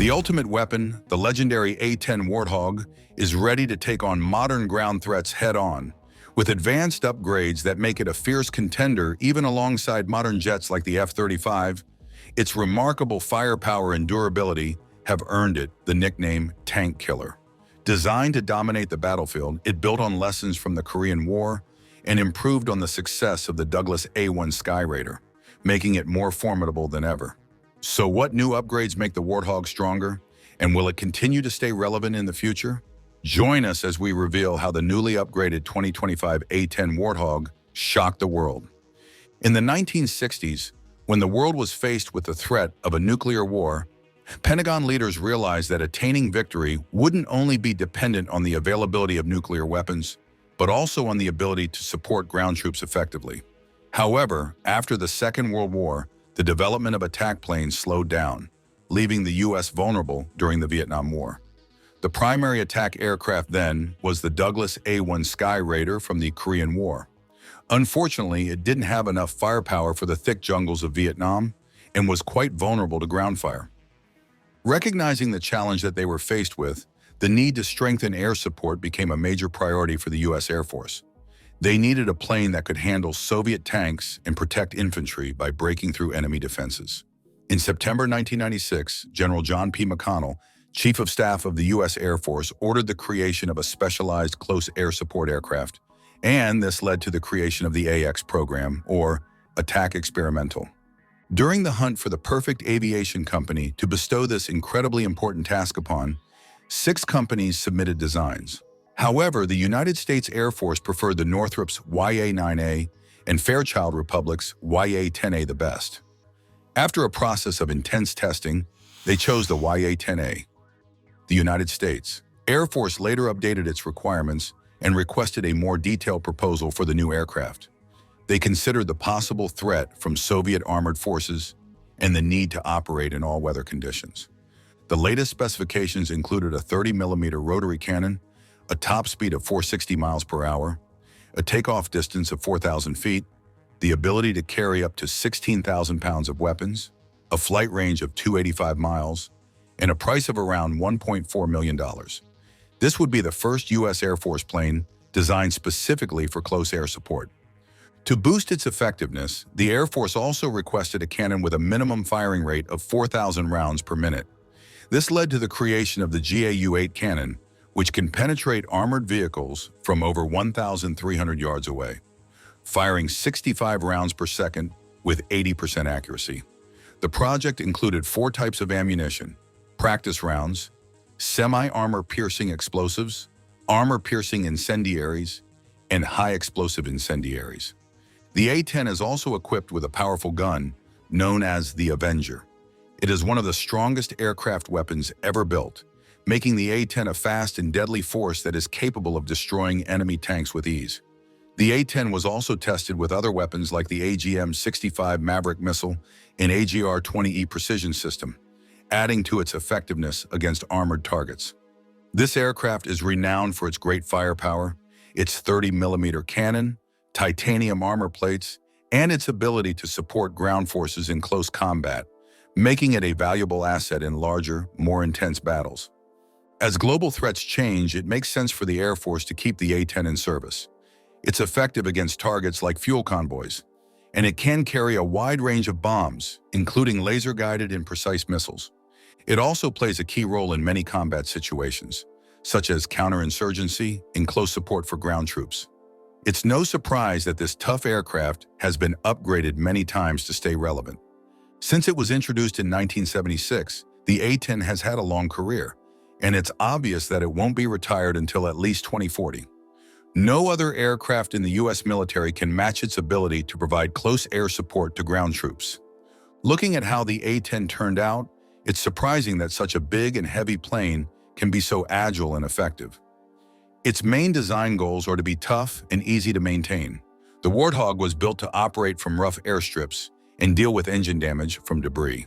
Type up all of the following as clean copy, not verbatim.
The ultimate weapon, the legendary A-10 Warthog, is ready to take on modern ground threats head-on, with advanced upgrades that make it a fierce contender even alongside modern jets like the F-35. Its remarkable firepower and durability have earned it the nickname Tank Killer. Designed to dominate the battlefield, it built on lessons from the Korean War and improved on the success of the Douglas A-one Skyraider, making it more formidable than ever. So what new upgrades make the Warthog stronger, and will it continue to stay relevant in the future? Join us as we reveal how the newly upgraded 2025 A-10 Warthog shocked the world. In the 1960s, when the world was faced with the threat of a nuclear war, Pentagon leaders realized that attaining victory wouldn't only be dependent on the availability of nuclear weapons, but also on the ability to support ground troops effectively. However, after the Second World War, the development of attack planes slowed down, leaving the U.S. vulnerable during the Vietnam War. The primary attack aircraft then was the Douglas A-one Skyraider from the Korean War. Unfortunately, it didn't have enough firepower for the thick jungles of Vietnam and was quite vulnerable to ground fire. Recognizing the challenge that they were faced with, the need to strengthen air support became a major priority for the U.S. Air Force. They needed a plane that could handle Soviet tanks and protect infantry by breaking through enemy defenses. In September 1996, General John P. McConnell, Chief of Staff of the U.S. Air Force, ordered the creation of a specialized close air support aircraft, and this led to the creation of the AX program, or Attack Experimental. During the hunt for the perfect aviation company to bestow this incredibly important task upon, 6 companies submitted designs. However, the United States Air Force preferred the Northrop's YA-9A and Fairchild Republic's YA-10A the best. After a process of intense testing, they chose the YA-10A. The United States Air Force later updated its requirements and requested a more detailed proposal for the new aircraft. They considered the possible threat from Soviet armored forces and the need to operate in all weather conditions. The latest specifications included a 30mm rotary cannon, a top speed of 460 miles per hour, a takeoff distance of 4,000 feet, the ability to carry up to 16,000 pounds of weapons, a flight range of 285 miles, and a price of around $1.4 million. This would be the first U.S. Air Force plane designed specifically for close air support. To boost its effectiveness, the Air Force also requested a cannon with a minimum firing rate of 4,000 rounds per minute. This led to the creation of the GAU-8 cannon, which can penetrate armored vehicles from over 1,300 yards away, firing 65 rounds per second with 80% accuracy. The project included 4 types of ammunition: practice rounds, semi-armor-piercing explosives, armor-piercing incendiaries, and high-explosive incendiaries. The A-10 is also equipped with a powerful gun known as the Avenger. It is one of the strongest aircraft weapons ever built, making the A-10 a fast and deadly force that is capable of destroying enemy tanks with ease. The A-10 was also tested with other weapons like the AGM-65 Maverick missile and AGR-20E precision system, adding to its effectiveness against armored targets. This aircraft is renowned for its great firepower, its 30mm cannon, titanium armor plates, and its ability to support ground forces in close combat, making it a valuable asset in larger, more intense battles. As global threats change, it makes sense for the Air Force to keep the A-10 in service. It's effective against targets like fuel convoys, and it can carry a wide range of bombs, including laser-guided and precise missiles. It also plays a key role in many combat situations, such as counterinsurgency and close support for ground troops. It's no surprise that this tough aircraft has been upgraded many times to stay relevant. Since it was introduced in 1976, the A-10 has had a long career, and it's obvious that it won't be retired until at least 2040. No other aircraft in the U.S. military can match its ability to provide close air support to ground troops. Looking at how the A-10 turned out, it's surprising that such a big and heavy plane can be so agile and effective. Its main design goals are to be tough and easy to maintain. The Warthog was built to operate from rough airstrips and deal with engine damage from debris.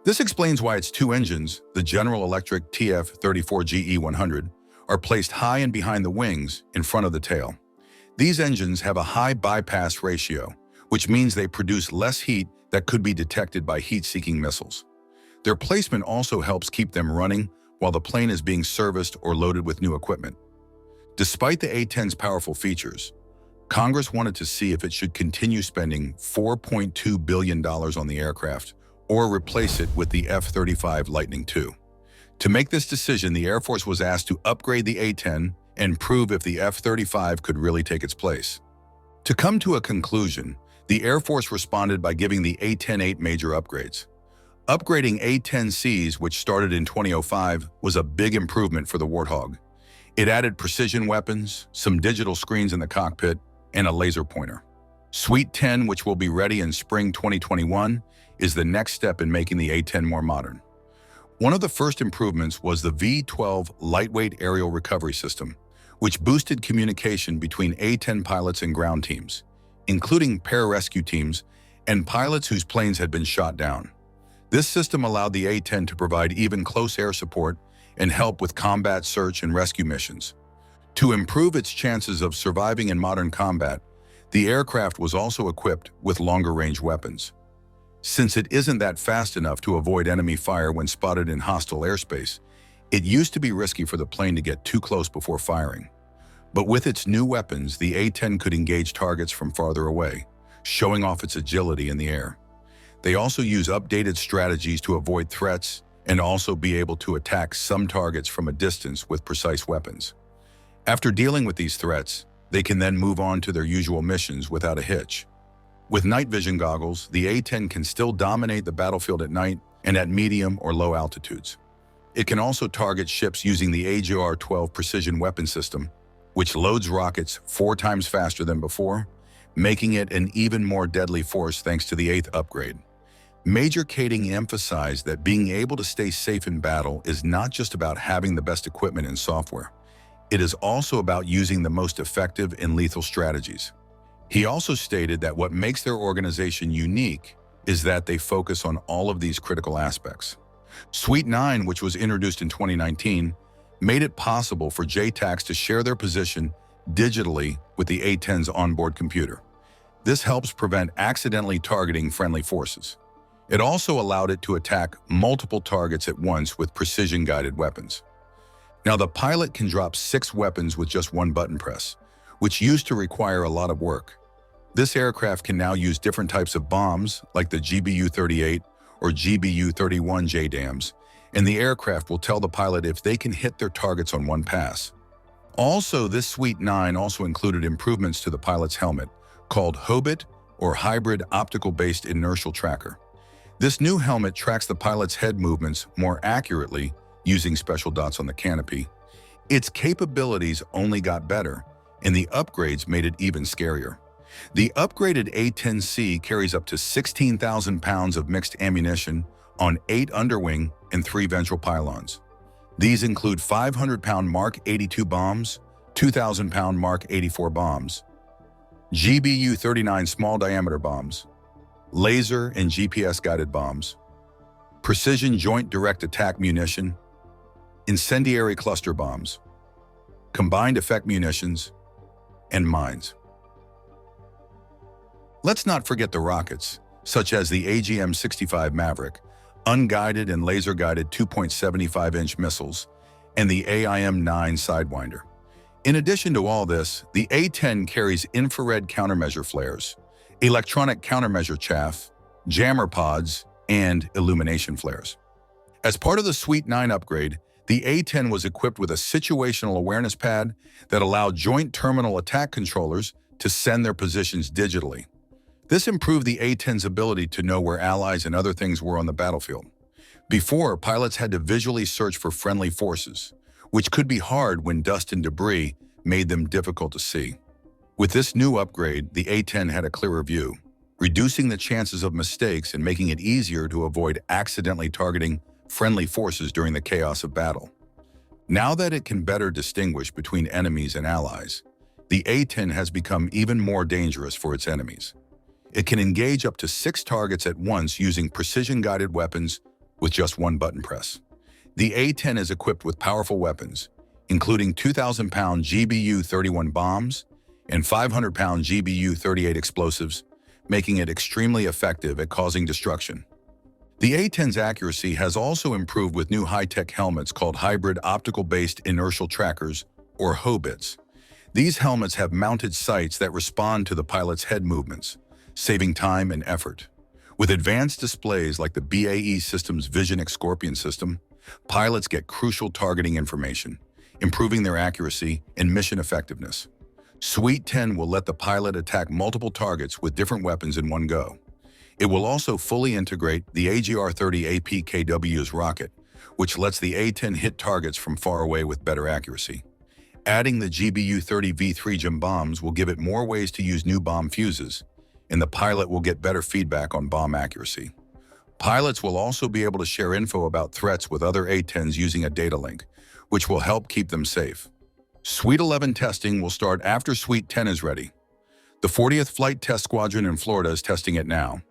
This explains why its 2 engines, the General Electric TF-34GE100, are placed high and behind the wings in front of the tail. These engines have a high bypass ratio, which means they produce less heat that could be detected by heat-seeking missiles. Their placement also helps keep them running while the plane is being serviced or loaded with new equipment. Despite the A-10's powerful features, Congress wanted to see if it should continue spending $4.2 billion on the aircraft or replace it with the F-35 Lightning II. To make this decision, the Air Force was asked to upgrade the A-10 and prove if the F-35 could really take its place. To come to a conclusion, the Air Force responded by giving the A-10 8 major upgrades. Upgrading A-10Cs, which started in 2005, was a big improvement for the Warthog. It added precision weapons, some digital screens in the cockpit, and a laser pointer. Suite 10, which will be ready in spring 2021, is the next step in making the A-10 more modern. One of the first improvements was the V-12 lightweight aerial recovery system, which boosted communication between A-10 pilots and ground teams, including pararescue teams and pilots whose planes had been shot down. This system allowed the A-10 to provide even close air support and help with combat search and rescue missions. To improve its chances of surviving in modern combat, the aircraft was also equipped with longer-range weapons. Since it isn't that fast enough to avoid enemy fire when spotted in hostile airspace, it used to be risky for the plane to get too close before firing. But with its new weapons, the A-10 could engage targets from farther away, showing off its agility in the air. They also use updated strategies to avoid threats and also be able to attack some targets from a distance with precise weapons. After dealing with these threats, they can then move on to their usual missions without a hitch. With night vision goggles, the A-10 can still dominate the battlefield at night and at medium or low altitudes. It can also target ships using the AGR-12 precision weapon system, which loads rockets 4 times faster than before, making it an even more deadly force thanks to the 8th upgrade. Major Kading emphasized that being able to stay safe in battle is not just about having the best equipment and software. It is also about using the most effective and lethal strategies. He also stated that what makes their organization unique is that they focus on all of these critical aspects. Suite 9, which was introduced in 2019, made it possible for JTACs to share their position digitally with the A-10's onboard computer. This helps prevent accidentally targeting friendly forces. It also allowed it to attack multiple targets at once with precision-guided weapons. Now, the pilot can drop 6 weapons with just one button press, which used to require a lot of work. This aircraft can now use different types of bombs, like the GBU-38 or GBU-31 JDAMs, and the aircraft will tell the pilot if they can hit their targets on one pass. Also, this Suite 9 also included improvements to the pilot's helmet, called HOBIT, or Hybrid Optical-Based Inertial Tracker. This new helmet tracks the pilot's head movements more accurately using special dots on the canopy. Its capabilities only got better, and the upgrades made it even scarier. The upgraded A-10C carries up to 16,000 pounds of mixed ammunition on 8 underwing and 3 ventral pylons. These include 500-pound Mark 82 bombs, 2,000-pound Mark 84 bombs, GBU-39 small-diameter bombs, laser and GPS-guided bombs, precision joint direct attack munition, incendiary cluster bombs, combined effect munitions, and mines. Let's not forget the rockets, such as the AGM-65 Maverick, unguided and laser-guided 2.75-inch missiles, and the AIM-9 Sidewinder. In addition to all this, the A-10 carries infrared countermeasure flares, electronic countermeasure chaff, jammer pods, and illumination flares. As part of the Suite 9 upgrade, the A-10 was equipped with a situational awareness pad that allowed joint terminal attack controllers to send their positions digitally. This improved the A-10's ability to know where allies and other things were on the battlefield. Before, pilots had to visually search for friendly forces, which could be hard when dust and debris made them difficult to see. With this new upgrade, the A-10 had a clearer view, reducing the chances of mistakes and making it easier to avoid accidentally targeting friendly forces during the chaos of battle. Now that it can better distinguish between enemies and allies, the A-10 has become even more dangerous for its enemies. It can engage up to 6 targets at once using precision-guided weapons with just one button press. The A-10 is equipped with powerful weapons, including 2,000-pound GBU-31 bombs and 500-pound GBU-38 explosives, making it extremely effective at causing destruction. The A-10's accuracy has also improved with new high-tech helmets called Hybrid Optical-Based Inertial Trackers, or HOBITs. These helmets have mounted sights that respond to the pilot's head movements, saving time and effort. With advanced displays like the BAE Systems Vision Scorpion system, pilots get crucial targeting information, improving their accuracy and mission effectiveness. Suite 10 will let the pilot attack multiple targets with different weapons in one go. It will also fully integrate the AGR-30 APKW's rocket, which lets the A-10 hit targets from far away with better accuracy. Adding the GBU-30 V3 gem bombs will give it more ways to use new bomb fuses, and the pilot will get better feedback on bomb accuracy. Pilots will also be able to share info about threats with other A-10s using a data link, which will help keep them safe. Suite 11 testing will start after Suite 10 is ready. The 40th Flight Test Squadron in Florida is testing it now.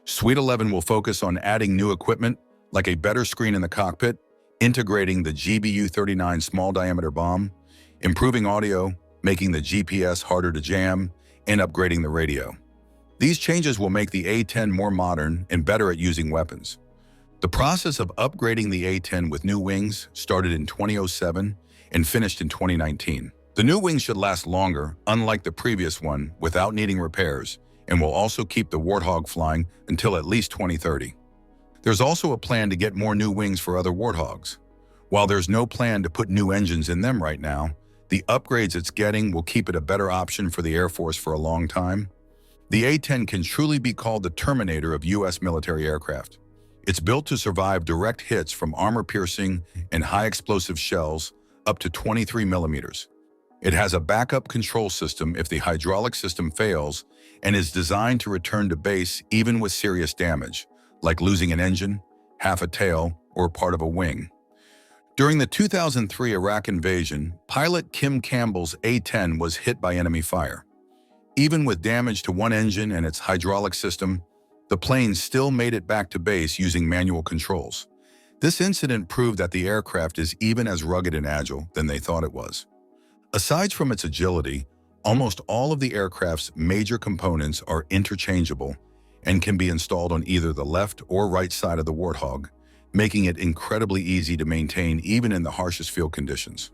Suite 11 will focus on adding new equipment, like a better screen in the cockpit, integrating the GBU-39 small-diameter bomb, improving audio, making the GPS harder to jam, and upgrading the radio. These changes will make the A-10 more modern and better at using weapons. The process of upgrading the A-10 with new wings started in 2007 and finished in 2019. The new wings should last longer, unlike the previous one, without needing repairs, and will also keep the Warthog flying until at least 2030. There's also a plan to get more new wings for other Warthogs. While there's no plan to put new engines in them right now, the upgrades it's getting will keep it a better option for the Air Force for a long time. The A-10 can truly be called the Terminator of U.S. military aircraft. It's built to survive direct hits from armor-piercing and high-explosive shells up to 23 millimeters. It has a backup control system if the hydraulic system fails and is designed to return to base even with serious damage, like losing an engine, half a tail, or part of a wing. During the 2003 Iraq invasion, pilot Kim Campbell's A-10 was hit by enemy fire. Even with damage to one engine and its hydraulic system, the plane still made it back to base using manual controls. This incident proved that the aircraft is even as rugged and agile than they thought it was. Aside from its agility, almost all of the aircraft's major components are interchangeable and can be installed on either the left or right side of the Warthog, making it incredibly easy to maintain even in the harshest field conditions.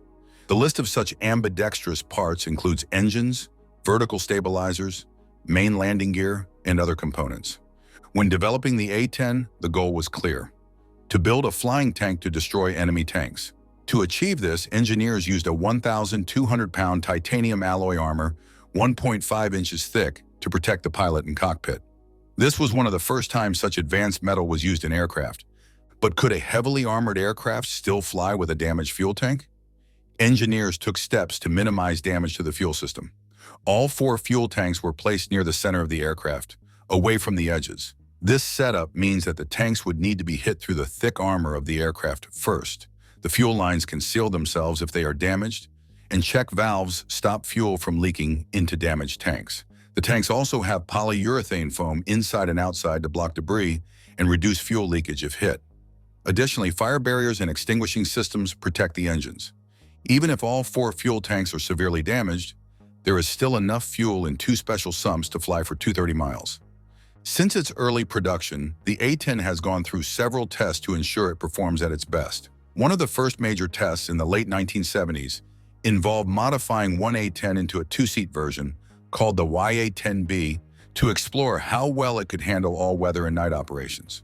The list of such ambidextrous parts includes engines, vertical stabilizers, main landing gear, and other components. When developing the A-10, the goal was clear: to build a flying tank to destroy enemy tanks. To achieve this, engineers used a 1,200-pound titanium alloy armor, 1.5 inches thick, to protect the pilot and cockpit. This was one of the first times such advanced metal was used in aircraft. But could a heavily armored aircraft still fly with a damaged fuel tank? Engineers took steps to minimize damage to the fuel system. All 4 fuel tanks were placed near the center of the aircraft, away from the edges. This setup means that the tanks would need to be hit through the thick armor of the aircraft first. The fuel lines can seal themselves if they are damaged, and check valves stop fuel from leaking into damaged tanks. The tanks also have polyurethane foam inside and outside to block debris and reduce fuel leakage if hit. Additionally, fire barriers and extinguishing systems protect the engines. Even if all 4 fuel tanks are severely damaged, there is still enough fuel in 2 special sumps to fly for 230 miles. Since its early production, the A-10 has gone through several tests to ensure it performs at its best. One of the first major tests in the late 1970s involved modifying one A-10 into a 2-seat version called the YA-10B to explore how well it could handle all weather and night operations.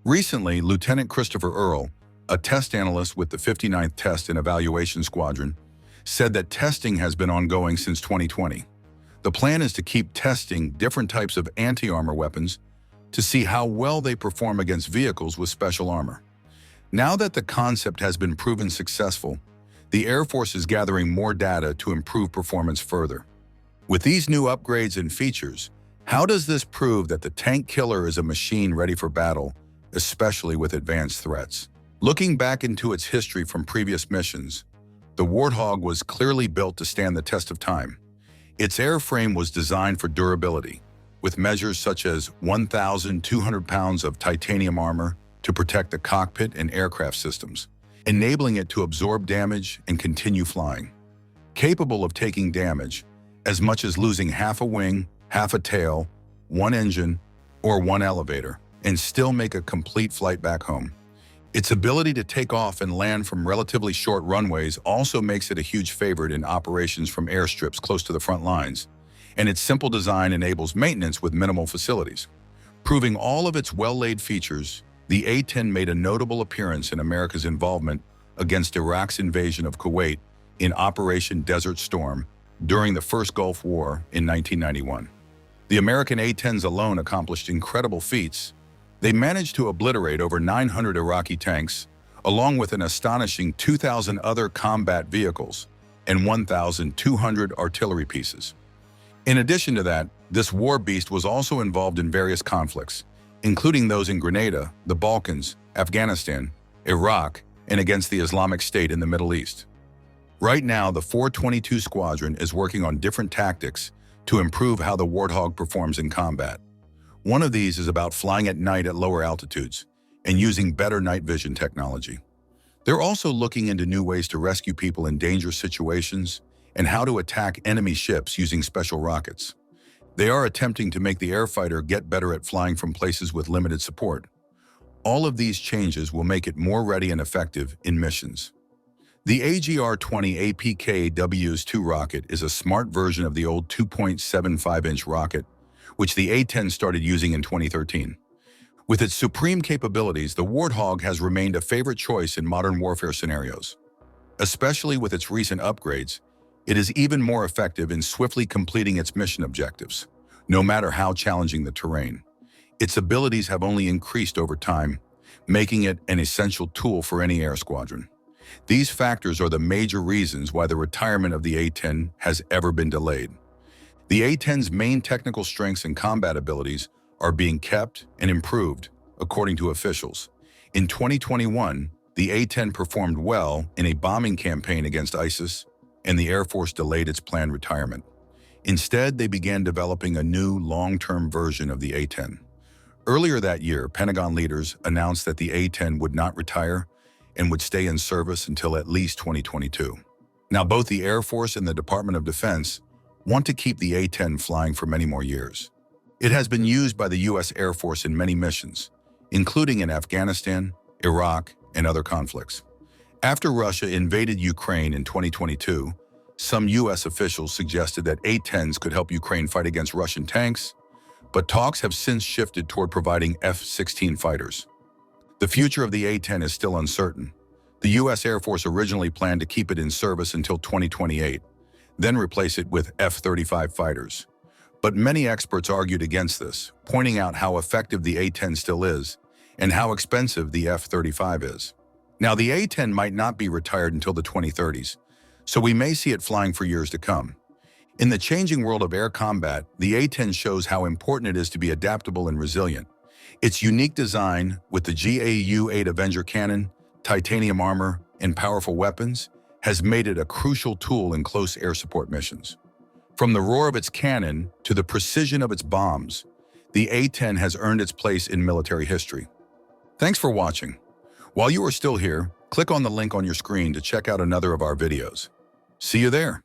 Recently, Lieutenant Christopher Earle, a test analyst with the 59th Test and Evaluation Squadron, said that testing has been ongoing since 2020. The plan is to keep testing different types of anti-armor weapons to see how well they perform against vehicles with special armor. Now that the concept has been proven successful, the Air Force is gathering more data to improve performance further. With these new upgrades and features, how does this prove that the tank killer is a machine ready for battle, especially with advanced threats? Looking back into its history from previous missions, the Warthog was clearly built to stand the test of time. Its airframe was designed for durability, with measures such as 1,200 pounds of titanium armor to protect the cockpit and aircraft systems, enabling it to absorb damage and continue flying. Capable of taking damage, as much as losing half a wing, half a tail, one engine, or one elevator. and still make a complete flight back home. Its ability to take off and land from relatively short runways also makes it a huge favorite in operations from airstrips close to the front lines, and its simple design enables maintenance with minimal facilities. Proving all of its well-laid features, the A-10 made a notable appearance in America's involvement against Iraq's invasion of Kuwait in Operation Desert Storm during the First Gulf War in 1991. The American A-10s alone accomplished incredible feats. They managed to obliterate over 900 Iraqi tanks, along with an astonishing 2,000 other combat vehicles and 1,200 artillery pieces. In addition to that, this war beast was also involved in various conflicts, including those in Grenada, the Balkans, Afghanistan, Iraq, and against the Islamic State in the Middle East. Right now, the 422 Squadron is working on different tactics to improve how the Warthog performs in combat. One of these is about flying at night at lower altitudes and using better night vision technology. They're also looking into new ways to rescue people in dangerous situations and how to attack enemy ships using special rockets. They are attempting to make the airfighter get better at flying from places with limited support. All of these changes will make it more ready and effective in missions. The AGR-20 APKWS-2 rocket is a smart version of the old 2.75-inch rocket, which the A-10 started using in 2013. With its supreme capabilities, the Warthog has remained a favorite choice in modern warfare scenarios. Especially with its recent upgrades, it is even more effective in swiftly completing its mission objectives, no matter how challenging the terrain. Its abilities have only increased over time, making it an essential tool for any air squadron. These factors are the major reasons why the retirement of the A-10 has ever been delayed. The A-10's main technical strengths and combat abilities are being kept and improved, according to officials. In 2021, the A-10 performed well in a bombing campaign against ISIS, and the Air Force delayed its planned retirement. Instead, they began developing a new long-term version of the A-10. Earlier that year, Pentagon leaders announced that the A-10 would not retire and would stay in service until at least 2022. Now, both the Air Force and the Department of Defense want to keep the A-10 flying for many more years. It has been used by the U.S. Air Force in many missions, including in Afghanistan, Iraq, and other conflicts. After Russia invaded Ukraine in 2022, some U.S. officials suggested that A-10s could help Ukraine fight against Russian tanks, but talks have since shifted toward providing F-16 fighters. The future of the A-10 is still uncertain. The U.S. Air Force originally planned to keep it in service until 2028, then replace it with F-35 fighters. But many experts argued against this, pointing out how effective the A-10 still is and how expensive the F-35 is. Now, the A-10 might not be retired until the 2030s, so we may see it flying for years to come. In the changing world of air combat, the A-10 shows how important it is to be adaptable and resilient. Its unique design, with the GAU-8 Avenger cannon, titanium armor, and powerful weapons, has made it a crucial tool in close air support missions. From the roar of its cannon to the precision of its bombs, the A-10 has earned its place in military history. Thanks for watching. While you are still here, click on the link on your screen to check out another of our videos. See you there.